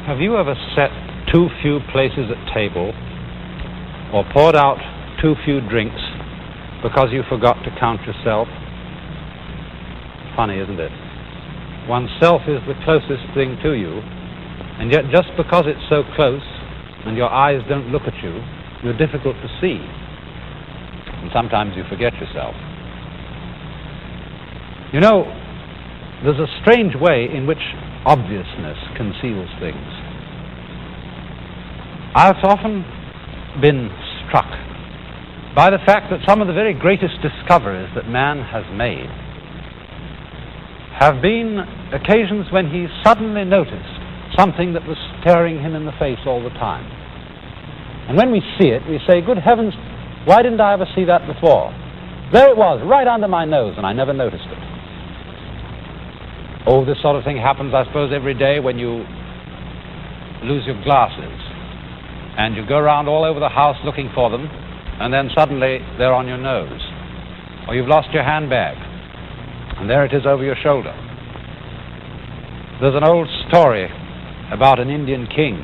Have you ever set too few places at table or poured out too few drinks because you forgot to count yourself? Funny, isn't it? Oneself is the closest thing to you, and yet just because it's so close and your eyes don't look at you, you're difficult to see. And sometimes you forget yourself. You know, there's a strange way in which obviousness conceals things. I've often been struck by the fact that some of the very greatest discoveries that man has made have been occasions when he suddenly noticed something that was staring him in the face all the time. And when we see it, we say, good heavens, why didn't I ever see that before? There it was, right under my nose, and I never noticed it. Oh, this sort of thing happens, I suppose, every day when you lose your glasses and you go around all over the house looking for them, and then suddenly they're on your nose. Or you've lost your handbag, and there it is over your shoulder. There's an old story about an Indian king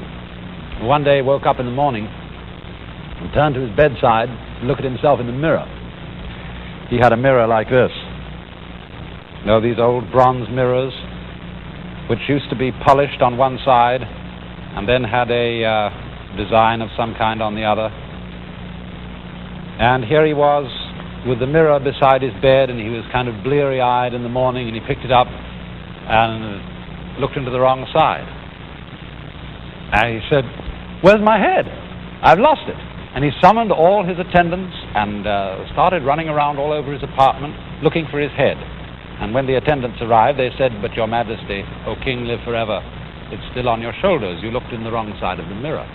who one day woke up in the morning and turned to his bedside and looked at himself in the mirror. He had a mirror like this. You know, these old bronze mirrors, which used to be polished on one side and then had a design of some kind on the other. And here he was with the mirror beside his bed, and he was kind of bleary-eyed in the morning, and he picked it up and looked into the wrong side. And he said, "Where's my head? I've lost it." And he summoned all his attendants and started running around all over his apartment looking for his head. And when the attendants arrived, they said, "But Your Majesty, O King, live forever. It's still on your shoulders. You looked in the wrong side of the mirror."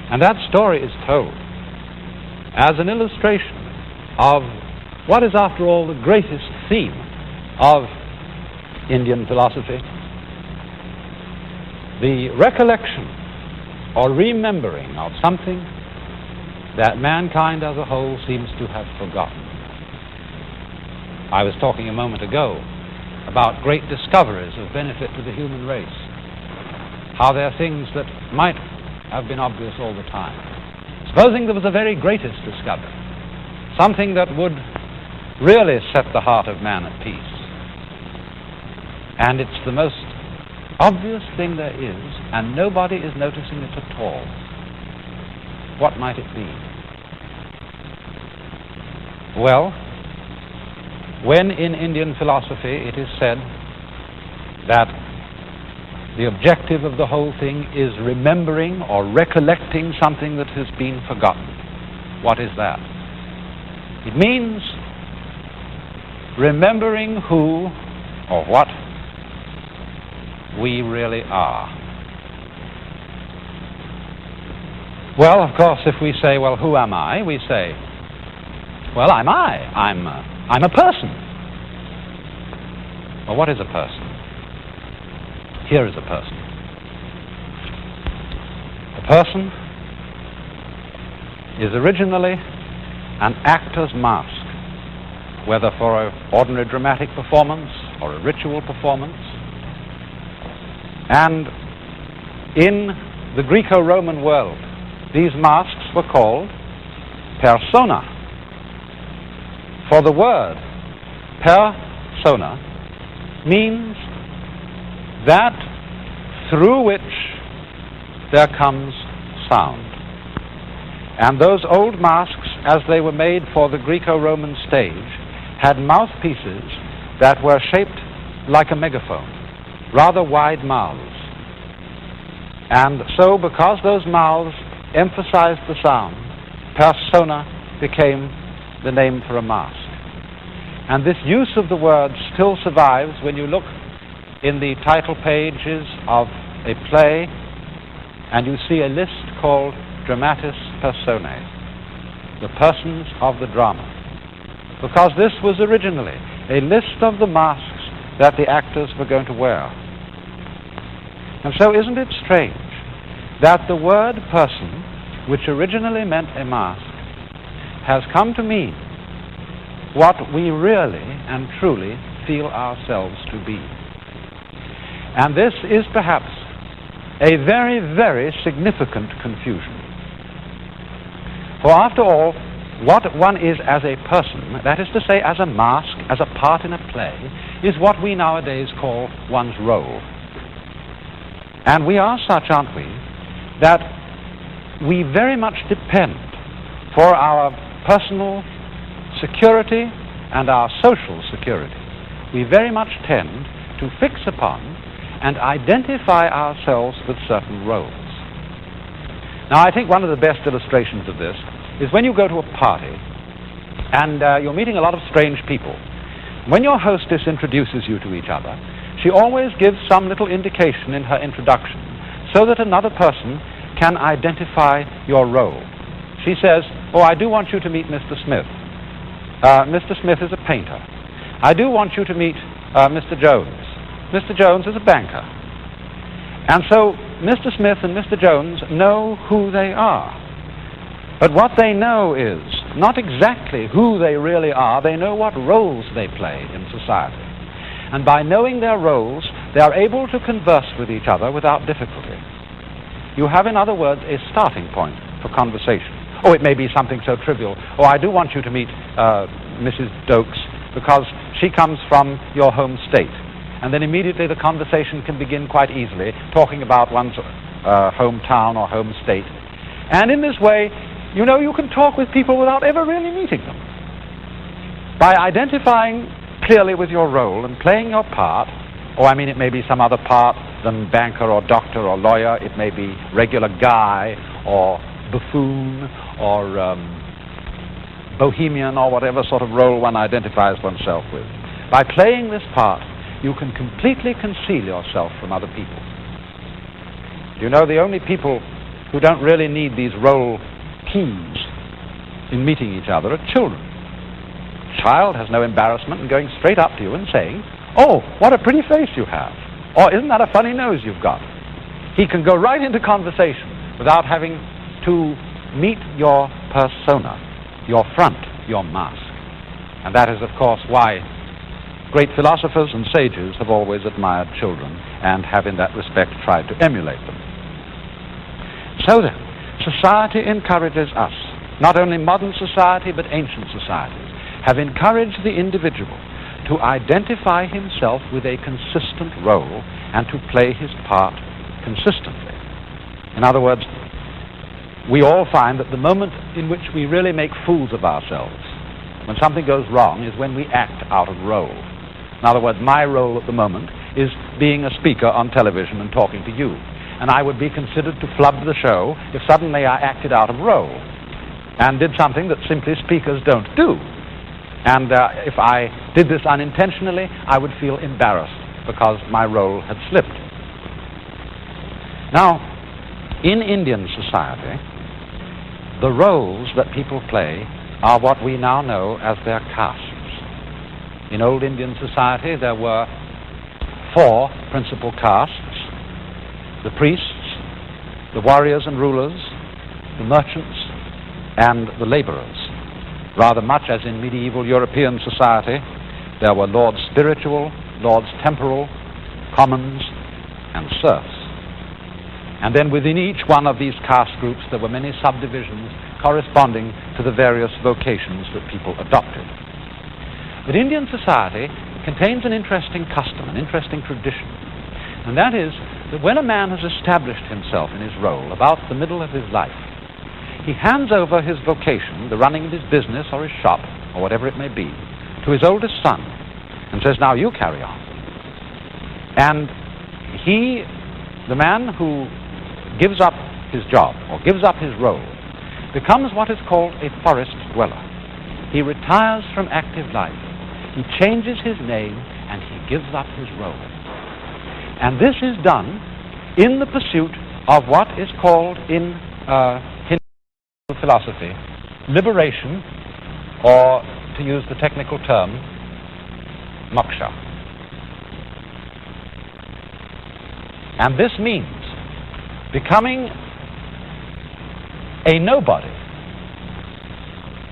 And that story is told as an illustration of what is, after all, the greatest theme of Indian philosophy: the recollection or remembering of something that mankind as a whole seems to have forgotten. I was talking a moment ago about great discoveries of benefit to the human race, how there are things that might have been obvious all the time. Supposing there was a very greatest discovery, something that would really set the heart of man at peace, and it's the most obvious thing there is, and nobody is noticing it at all. What might it be? Well, when in Indian philosophy it is said that the objective of the whole thing is remembering or recollecting something that has been forgotten, what is that? It means remembering who or what we really are. Well, of course, if we say, well, who am I? We say, well, I'm a person. Well, what is a person? Here is a person. A person is originally an actor's mask, whether for an ordinary dramatic performance or a ritual performance. And in the Greco-Roman world, these masks were called persona. For the word persona means that through which there comes sound. And those old masks, as they were made for the Greco-Roman stage, had mouthpieces that were shaped like a megaphone, rather wide mouths. And so, because those mouths emphasized the sound, persona became the name for a mask. And this use of the word still survives when you look in the title pages of a play and you see a list called Dramatis Personae, the persons of the drama. Because this was originally a list of the masks that the actors were going to wear. And so isn't it strange that the word person, which originally meant a mask, has come to mean what we really and truly feel ourselves to be. And this is perhaps a very, very significant confusion. For after all, what one is as a person, that is to say as a mask, as a part in a play, is what we nowadays call one's role. And we are such, aren't we, that we very much depend for our personal security and our social security. We very much tend to fix upon and identify ourselves with certain roles. Now, I think one of the best illustrations of this is when you go to a party and you're meeting a lot of strange people. When your hostess introduces you to each other, she always gives some little indication in her introduction so that another person can identify your role. She says, "Oh, I do want you to meet Mr. Smith. Mr. Smith is a painter. I do want you to meet Mr. Jones. Mr. Jones is a banker." And so Mr. Smith and Mr. Jones know who they are. But what they know is not exactly who they really are. They know what roles they play in society. And by knowing their roles, they are able to converse with each other without difficulty. You have, in other words, a starting point for conversation. Oh, it may be something so trivial. Oh, I do want you to meet Mrs. Dokes because she comes from your home state. And then immediately the conversation can begin quite easily, talking about one's hometown or home state. And in this way, you know, you can talk with people without ever really meeting them. By identifying clearly with your role and playing your part, or I mean it may be some other part than banker or doctor or lawyer, it may be regular guy or buffoon or bohemian or whatever sort of role one identifies oneself with. By playing this part, you can completely conceal yourself from other people. You know, the only people who don't really need these role keys in meeting each other are children. A child has no embarrassment in going straight up to you and saying, "Oh, what a pretty face you have," or "Isn't that a funny nose you've got?" He can go right into conversation without having to meet your persona, your front, your mask. And that is, of course, why great philosophers and sages have always admired children and have in that respect tried to emulate them. So then, society encourages us, not only modern society but ancient societies, have encouraged the individual to identify himself with a consistent role and to play his part consistently. In other words, we all find that the moment in which we really make fools of ourselves, when something goes wrong, is when we act out of role. In other words, my role at the moment is being a speaker on television and talking to you. And I would be considered to flub the show if suddenly I acted out of role and did something that simply speakers don't do. And if I did this unintentionally, I would feel embarrassed because my role had slipped. Now, in Indian society, the roles that people play are what we now know as their castes. In old Indian society, there were 4 principal castes: the priests, the warriors and rulers, the merchants, and the laborers. Rather much as in medieval European society, there were lords spiritual, lords temporal, commons, and serfs. And then within each one of these caste groups, there were many subdivisions corresponding to the various vocations that people adopted. But Indian society contains an interesting custom, an interesting tradition. And that is that when a man has established himself in his role about the middle of his life, he hands over his vocation, the running of his business or his shop, or whatever it may be, to his oldest son, and says, "Now you carry on." And he, the man who gives up his job, or gives up his role, becomes what is called a forest dweller. He retires from active life. He changes his name, and he gives up his role. And this is done in the pursuit of what is called in Hindu philosophy liberation, or to use the technical term, moksha. And this means becoming a nobody.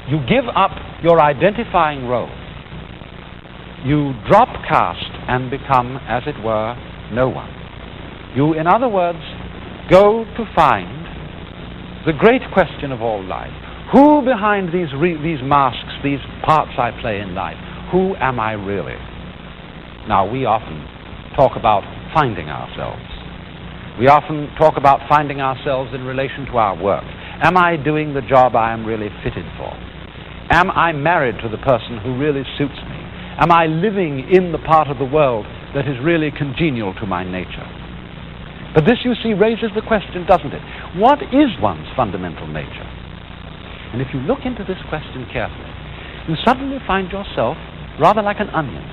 You give up your identifying role. You drop caste and become, as it were, no one. You, in other words, go to find the great question of all life. Who behind these masks, these parts I play in life, who am I really? Now, we often talk about finding ourselves. We often talk about finding ourselves in relation to our work. Am I doing the job I am really fitted for? Am I married to the person who really suits me? Am I living in the part of the world that is really congenial to my nature? But this, you see, raises the question, doesn't it? What is one's fundamental nature? And if you look into this question carefully, you suddenly find yourself rather like an onion.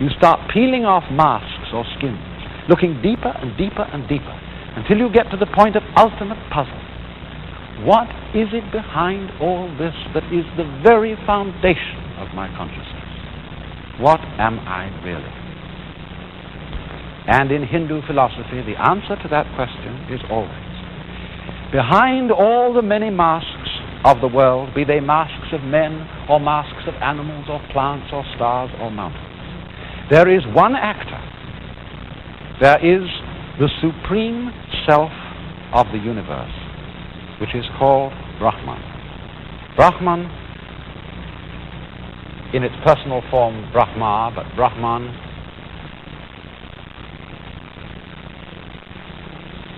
You start peeling off masks or skins, looking deeper and deeper and deeper, until you get to the point of ultimate puzzle. What is it behind all this that is the very foundation of my consciousness? What am I really? And in Hindu philosophy, the answer to that question is always, behind all the many masks of the world, be they masks of men or masks of animals or plants or stars or mountains, there is one actor. There is the supreme self of the universe, which is called Brahman. Brahman, in its personal form Brahma, but Brahman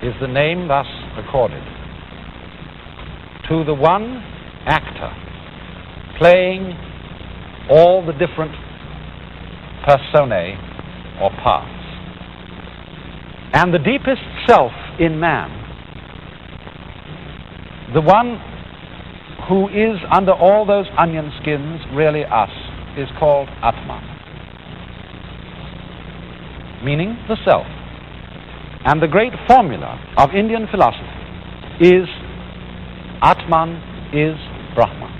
is the name thus accorded to the one actor playing all the different personae or parts. And the deepest self in man, the one who is under all those onion skins, really us, is called Atman, meaning the self. And the great formula of Indian philosophy is Atman is Brahman.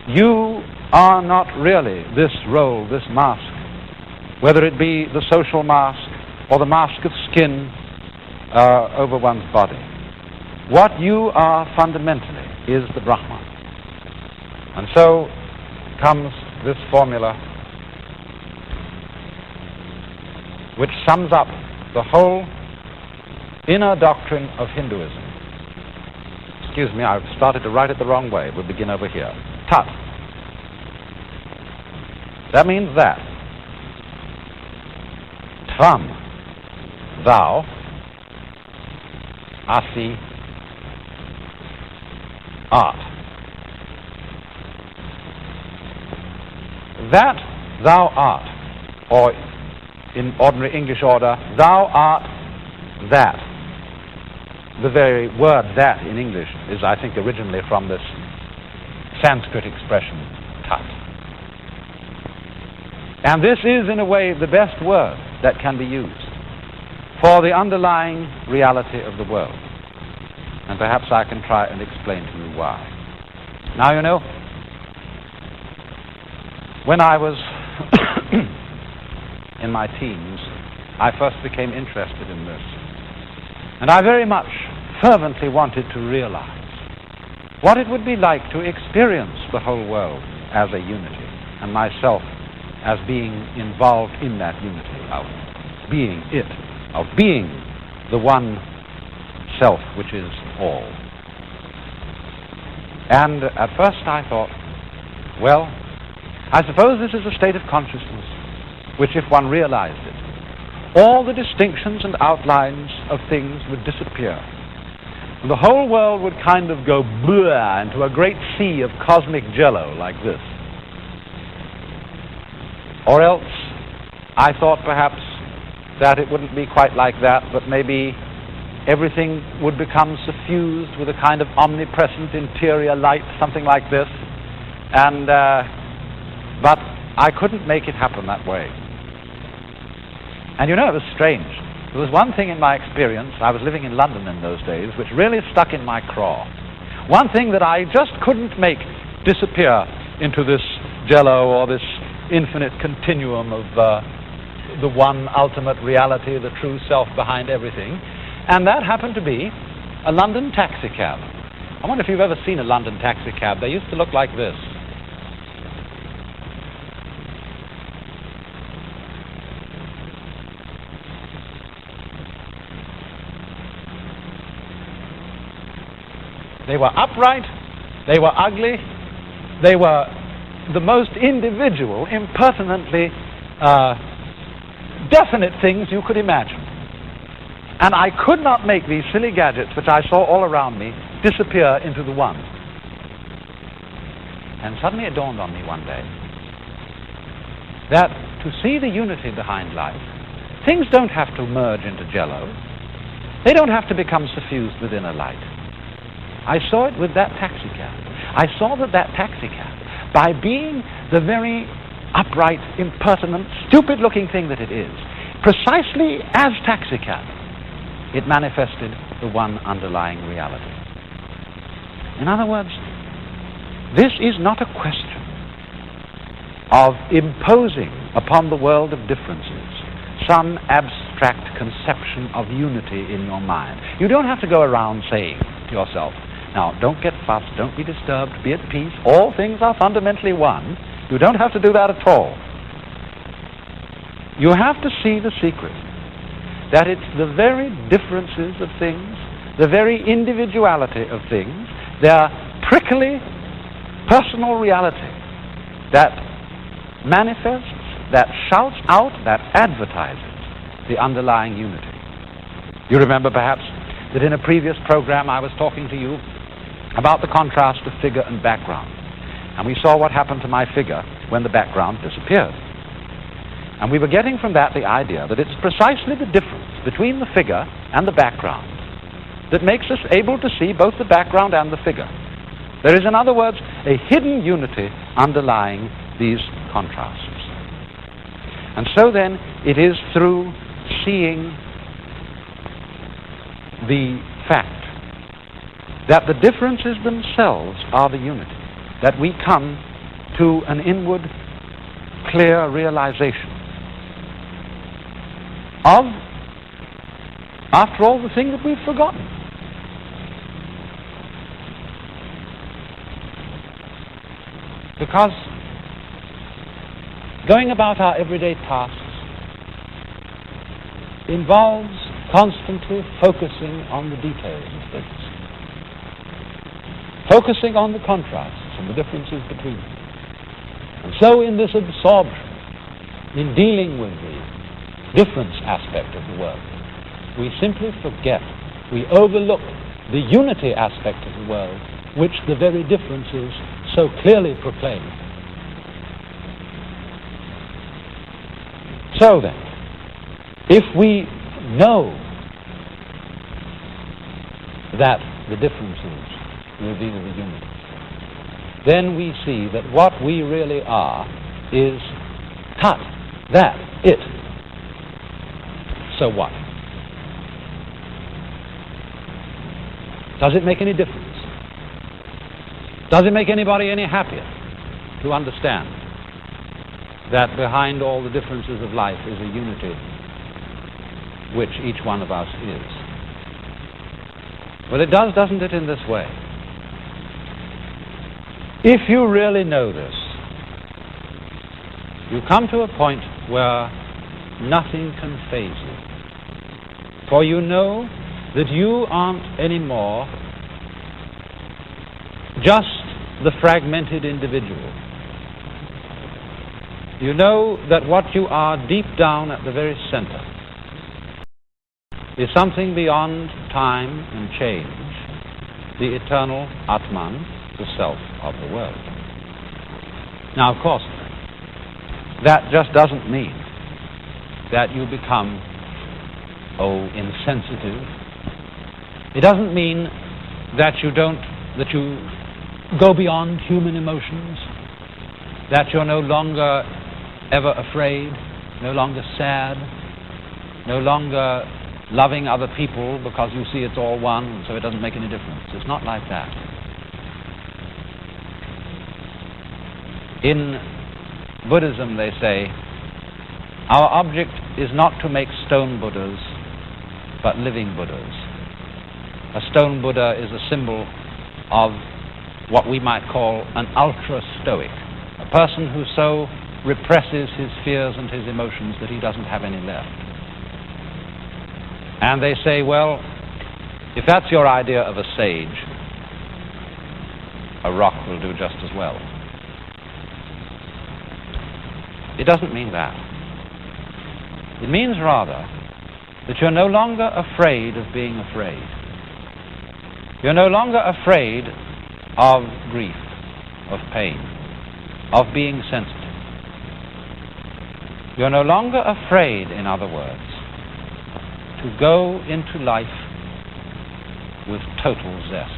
You are not really this role, this mask, whether it be the social mask or the mask of skin over one's body. What you are fundamentally is the Brahman. And so comes this formula which sums up the whole inner doctrine of Hinduism. Excuse me, I've started to write it the wrong way. We'll begin over here. Tat. That means that. Tvam, thou, asi, art. That thou art, or in ordinary English order, thou art that. The very word that in English is, I think, originally from this Sanskrit expression, tat. And this is, in a way, the best word that can be used for the underlying reality of the world. And perhaps I can try and explain to you why. Now, you know, when I was in my teens, I first became interested in this. And I very much fervently wanted to realize what it would be like to experience the whole world as a unity, and myself as being involved in that unity, of being it, of being the one self which is all. And at first I thought, well, I suppose this is a state of consciousness which, if one realized it, all the distinctions and outlines of things would disappear. And the whole world would kind of go blah into a great sea of cosmic jello like this. Or else, I thought perhaps that it wouldn't be quite like that, but maybe everything would become suffused with a kind of omnipresent interior light, something like this. And but I couldn't make it happen that way. And you know, it was strange. There was one thing in my experience, I was living in London in those days, which really stuck in my craw. One thing that I just couldn't make disappear into this jello or this infinite continuum of the one ultimate reality, the true self behind everything. And that happened to be a London taxi cab. I wonder if you've ever seen a London taxi cab. They used to look like this. They were upright, they were ugly, they were the most individual, impertinently definite things you could imagine. And I could not make these silly gadgets, which I saw all around me, disappear into the one. And suddenly it dawned on me one day that to see the unity behind life, things don't have to merge into jello. They don't have to become suffused within a light. I saw it with that taxicab. I saw that taxicab, by being the very upright, impertinent, stupid-looking thing that it is, precisely as taxicab, it manifested the one underlying reality. In other words, this is not a question of imposing upon the world of differences some abstract conception of unity in your mind. You don't have to go around saying to yourself, now, don't get fussed, don't be disturbed, be at peace, all things are fundamentally one. You don't have to do that at all. You have to see the secret, that it's the very differences of things, the very individuality of things, their prickly personal reality that manifests, that shouts out, that advertises the underlying unity. You remember perhaps that in a previous program I was talking to you about the contrast of figure and background. And we saw what happened to my figure when the background disappeared. And we were getting from that the idea that it's precisely the difference between the figure and the background that makes us able to see both the background and the figure. There is, in other words, a hidden unity underlying these contrasts. And so then, it is through seeing the fact that the differences themselves are the unity that we come to an inward, clear realization of, after all, the thing that we've forgotten. Because going about our everyday tasks involves constantly focusing on the details of things, focusing on the contrasts and the differences between them. And so in this absorption, in dealing with the difference aspect of the world, we simply forget, we overlook the unity aspect of the world, which the very differences so clearly proclaim. So then, if we know that the differences reveal the unity, then we see that what we really are is tut, that, it. So what? Does it make any difference? Does it make anybody any happier to understand that behind all the differences of life is a unity which each one of us is? Well, it does, doesn't it, in this way? If you really know this, you come to a point where nothing can faze you. For you know that you aren't anymore just the fragmented individual. You know that what you are deep down at the very center is something beyond time and change, the eternal Atman, the self of the world. Now, of course, that just doesn't mean that you become, insensitive. It doesn't mean that you go beyond human emotions, that you're no longer ever afraid, no longer sad, no longer loving other people because you see it's all one, and so it doesn't make any difference. It's not like that. In Buddhism, they say, our object is not to make stone Buddhas, but living Buddhas. A stone Buddha is a symbol of what we might call an ultra-stoic, a person who so represses his fears and his emotions that he doesn't have any left. And they say, well, if that's your idea of a sage, a rock will do just as well. It doesn't mean that. It means rather that you're no longer afraid of being afraid. You're no longer afraid of grief, of pain, of being sensitive. You're no longer afraid, in other words, to go into life with total zest.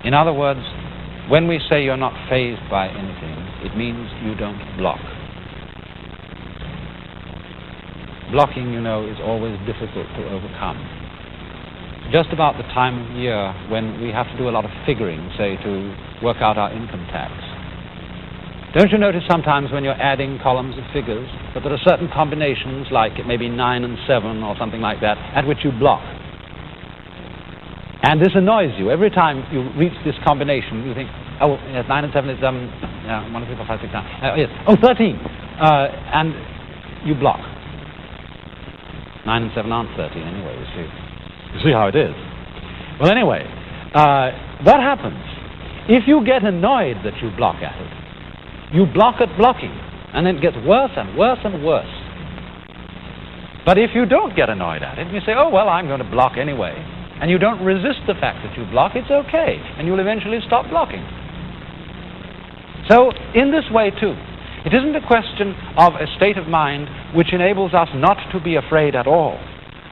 In other words, when we say you're not fazed by anything, it means you don't block. Blocking, you know, is always difficult to overcome. Just about the time of year when we have to do a lot of figuring, say, to work out our income tax. Don't you notice sometimes when you're adding columns of figures that there are certain combinations, like it may be 9 and 7 or something like that, at which you block? And this annoys you. Every time you reach this combination, you think, oh, yes, 9 and 7 is, 1, 2, 3, 4, 5, 6, 9. Yes, oh, 13. And you block. 9 and 7 aren't 13 anyway, you see. You see how it is. Well, anyway, what happens? If you get annoyed that you block at it, you block at blocking, and then it gets worse and worse and worse. But if you don't get annoyed at it, you say, oh, well, I'm going to block anyway, and you don't resist the fact that you block, it's okay, and you'll eventually stop blocking. So, in this way, too, it isn't a question of a state of mind which enables us not to be afraid at all,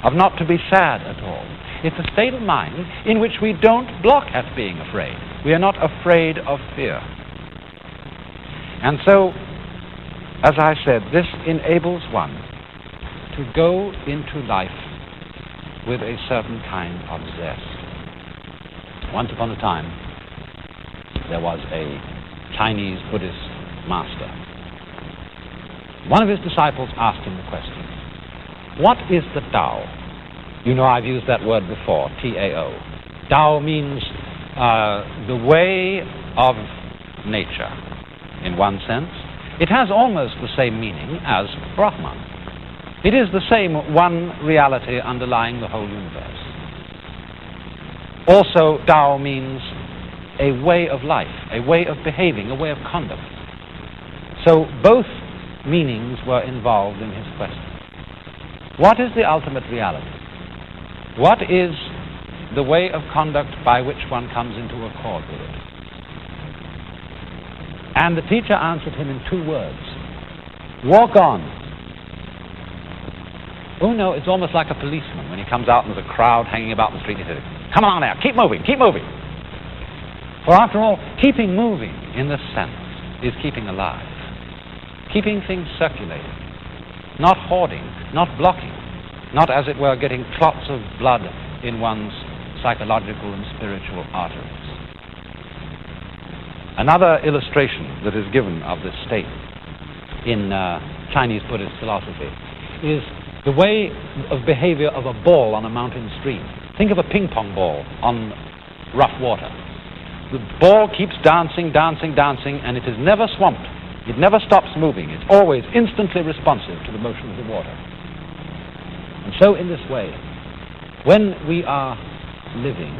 of not to be sad at all. It's a state of mind in which we don't block at being afraid. We are not afraid of fear. And so, as I said, this enables one to go into life with a certain kind of zest. Once upon a time, there was a Chinese Buddhist master. One of his disciples asked him the question, what is the Tao? You know, I've used that word before, T-A-O. Tao means the way of nature, in one sense. It has almost the same meaning as Brahman. It is the same one reality underlying the whole universe. Also, Tao means a way of life, a way of behaving, a way of conduct. So both meanings were involved in his question. What is the ultimate reality? What is the way of conduct by which one comes into accord with it? And the teacher answered him in 2 words. Walk on. Oh no, it's almost like a policeman when he comes out and there's a crowd hanging about the street. He says, come on now, keep moving, keep moving. For after all, keeping moving in this sense is keeping alive. Keeping things circulating. Not hoarding, not blocking. Not, as it were, getting clots of blood in one's psychological and spiritual arteries. Another illustration that is given of this state in Chinese Buddhist philosophy is the way of behavior of a ball on a mountain stream. Think of a ping pong ball on rough water. The ball keeps dancing, dancing, dancing, and it is never swamped. It never stops moving. It's always instantly responsive to the motion of the water. And so in this way, when we are living,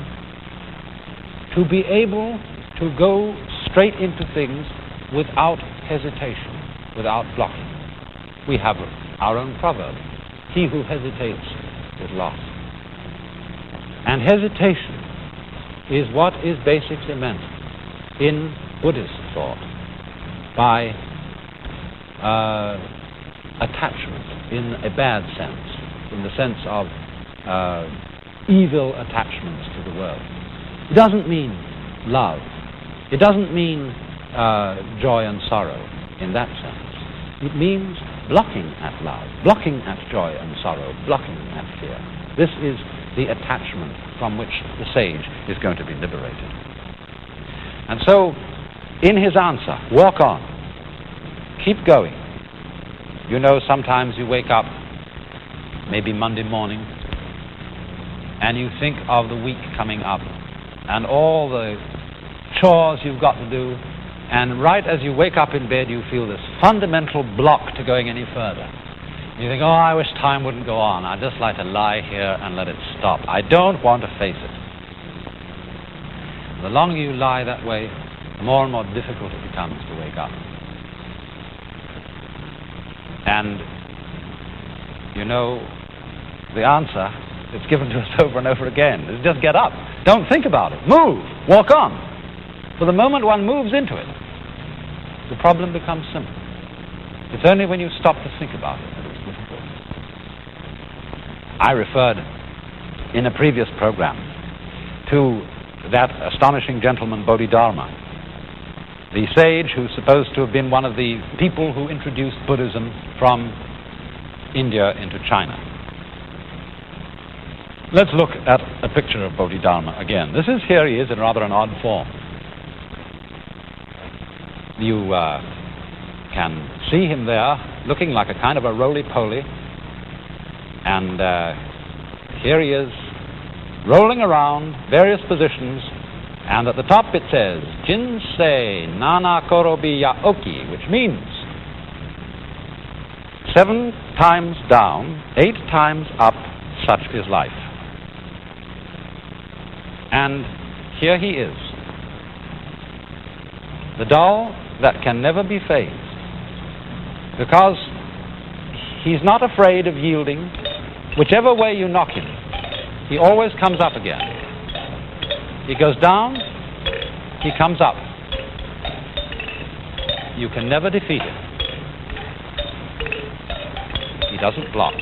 to be able to go straight into things without hesitation, without blocking. We have our own proverb, he who hesitates is lost. And hesitation is what is basically meant in Buddhist thought by attachment in a bad sense, in the sense of evil attachments to the world. It doesn't mean love. It doesn't mean joy and sorrow in that sense. It means blocking at love, blocking at joy and sorrow, blocking at fear. This is the attachment from which the sage is going to be liberated. And so, in his answer, walk on, keep going. You know, sometimes you wake up, maybe Monday morning, and you think of the week coming up, and all the chores you've got to do, and right as you wake up in bed, you feel this fundamental block to going any further. You think, oh, I wish time wouldn't go on. I'd just like to lie here and let it stop. I don't want to face it. The longer you lie that way, the more and more difficult it becomes to wake up. And, you know, the answer that's given to us over and over again is just get up. Don't think about it. Move. Walk on. For the moment one moves into it, the problem becomes simple. It's only when you stop to think about it that it's difficult. I referred in a previous program to that astonishing gentleman Bodhidharma, the sage who's supposed to have been one of the people who introduced Buddhism from India into China. Let's look at a picture of Bodhidharma again. Here he is in rather an odd form. You can see him there looking like a kind of a roly-poly, and here he is rolling around various positions, and at the top it says Jinsei Nana Korobi Yaoki, which means 7 times down, 8 times up, such is life. And here he is, the doll that can never be phased, because he's not afraid of yielding. Whichever way you knock him, he always comes up again. He goes down, he comes up. You can never defeat him. He doesn't block.